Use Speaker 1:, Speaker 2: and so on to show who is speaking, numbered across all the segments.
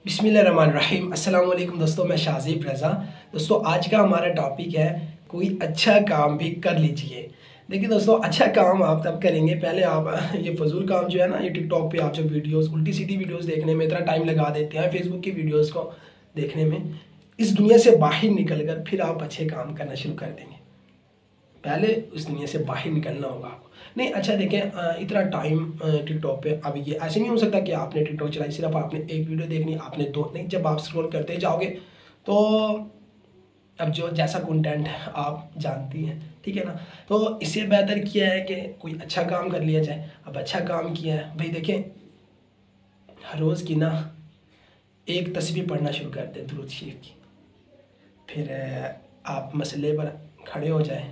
Speaker 1: बिस्मिल्लाहिर्रहमानिर्रहीम। अस्सलाम वालेकुम दोस्तों, मैं शाज़ीब रज़ा। दोस्तों आज का हमारा टॉपिक है कोई अच्छा काम भी कर लीजिए। देखिए दोस्तों, अच्छा काम आप तब करेंगे, पहले आप ये फजूल काम जो है ना, ये टिकटॉक पे आप जो वीडियोस उल्टी सीधी वीडियोस देखने में इतना टाइम लगा देते हैं, फेसबुक की वीडियोस को देखने में, इस दुनिया से बाहर निकल कर फिर आप अच्छे काम करना शुरू कर देंगे। पहले उस दुनिया से बाहर निकलना होगा आपको। नहीं अच्छा देखें, इतना टाइम टिकटॉक पे अब ये ऐसे नहीं हो सकता कि आपने टिकटॉक चलाई, सिर्फ आपने एक वीडियो देखनी, आपने दो नहीं, जब आप स्क्रॉल करते जाओगे तो अब जो जैसा कंटेंट आप जानती हैं, ठीक है ना, तो इससे बेहतर किया है कि कोई अच्छा काम कर लिया जाए। अब अच्छा काम किया है भाई, देखें हर रोज़ की ना एक तस्वीर पढ़ना शुरू कर दें दुरूद शरीफ की, फिर आप मसले पर खड़े हो जाएं।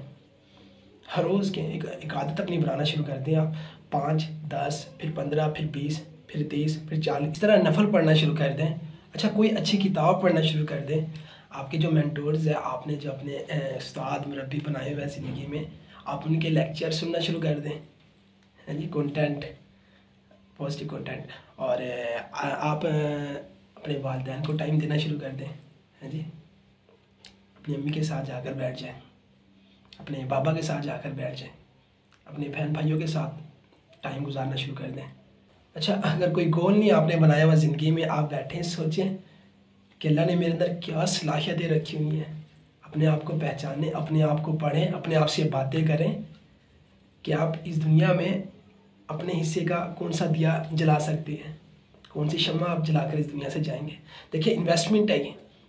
Speaker 1: हर रोज़ के एक आदत अपनी बनाना शुरू कर दें आप, 5, 10, फिर 15, फिर 20, फिर 30, फिर 40, इस तरह नफल पढ़ना शुरू कर दें। अच्छा कोई अच्छी किताब पढ़ना शुरू कर दें। आपके जो मेंटोर्स हैं, आपने जो अपने उस्ताद मुरब्बी बनाए हुए हैं ज़िंदगी में, आप उनके लेक्चर सुनना शुरू कर दें। हाँ जी, कंटेंट, पॉजिटिव कंटेंट। और आप अपने वालिदैन को टाइम देना शुरू कर दें। हाँ जी, अपनी अम्मी के साथ जाकर बैठ जाएं, अपने बाबा के साथ जाकर बैठ जाएं, अपने बहन भाइयों के साथ टाइम गुजारना शुरू कर दें। अच्छा अगर कोई गोल नहीं आपने बनाया हुआ ज़िंदगी में, आप बैठें सोचें कि अल्लाह ने मेरे अंदर क्या सलाहियतें रखी हुई हैं। अपने आप को पहचानें, अपने आप को पढ़ें, अपने आप से बातें करें कि आप इस दुनिया में अपने हिस्से का कौन सा दिया जला सकते हैं, कौन सी शम्मा आप जलाकर इस दुनिया से जाएंगे। देखिए इन्वेस्टमेंट है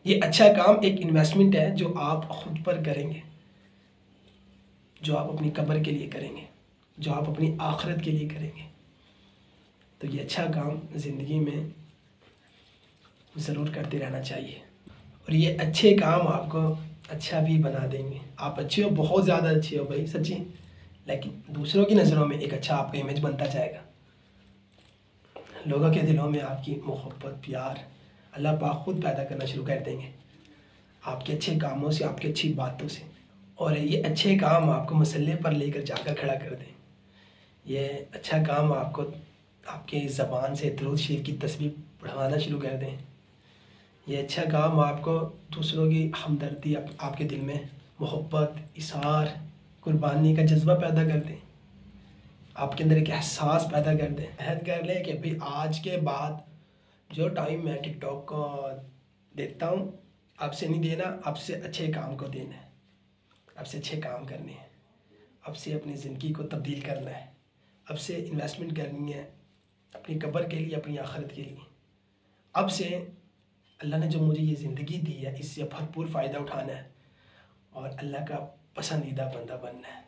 Speaker 1: ये अच्छा काम एक इन्वेस्टमेंट है जो आप खुद पर करेंगे, जो आप अपनी कब्र के लिए करेंगे, जो आप अपनी आखिरत के लिए करेंगे। तो ये अच्छा काम ज़िंदगी में ज़रूर करते रहना चाहिए, और ये अच्छे काम आपको अच्छा भी बना देंगे। आप अच्छे हो, बहुत ज़्यादा अच्छे हो भाई सच्ची, लेकिन दूसरों की नज़रों में एक अच्छा आपका इमेज बनता जाएगा। लोगों के दिलों में आपकी मोहब्बत, प्यार अल्लाह पाक खुद पैदा करना शुरू कर देंगे आपके अच्छे कामों से, आपकी अच्छी बातों से। और ये अच्छे काम आपको मसल्ले पर लेकर जाकर खड़ा कर दें। ये अच्छा काम आपको आपके ज़बान से दुरूद शरीफ की तस्बीह पढ़वाना शुरू कर दें। ये अच्छा काम आपको दूसरों की हमदर्दी, आपके दिल में मोहब्बत, इसार, कुर्बानी का जज्बा पैदा कर दें, आपके अंदर एक एहसास पैदा कर दें। अहद कर लें कि भाई आज के बाद जो टाइम मैं टिकटॉक को देता हूँ, अब से नहीं देना, अब से अच्छे काम को देना है, अब से अच्छे काम करने हैं, अब से अपनी ज़िंदगी को तब्दील करना है, अब से इन्वेस्टमेंट करनी है अपनी कब्र के लिए, अपनी आखिरत के लिए। अब से अल्लाह ने जो मुझे ये ज़िंदगी दी है, इससे भरपूर फ़ायदा उठाना है और अल्लाह का पसंदीदा बंदा बनना है।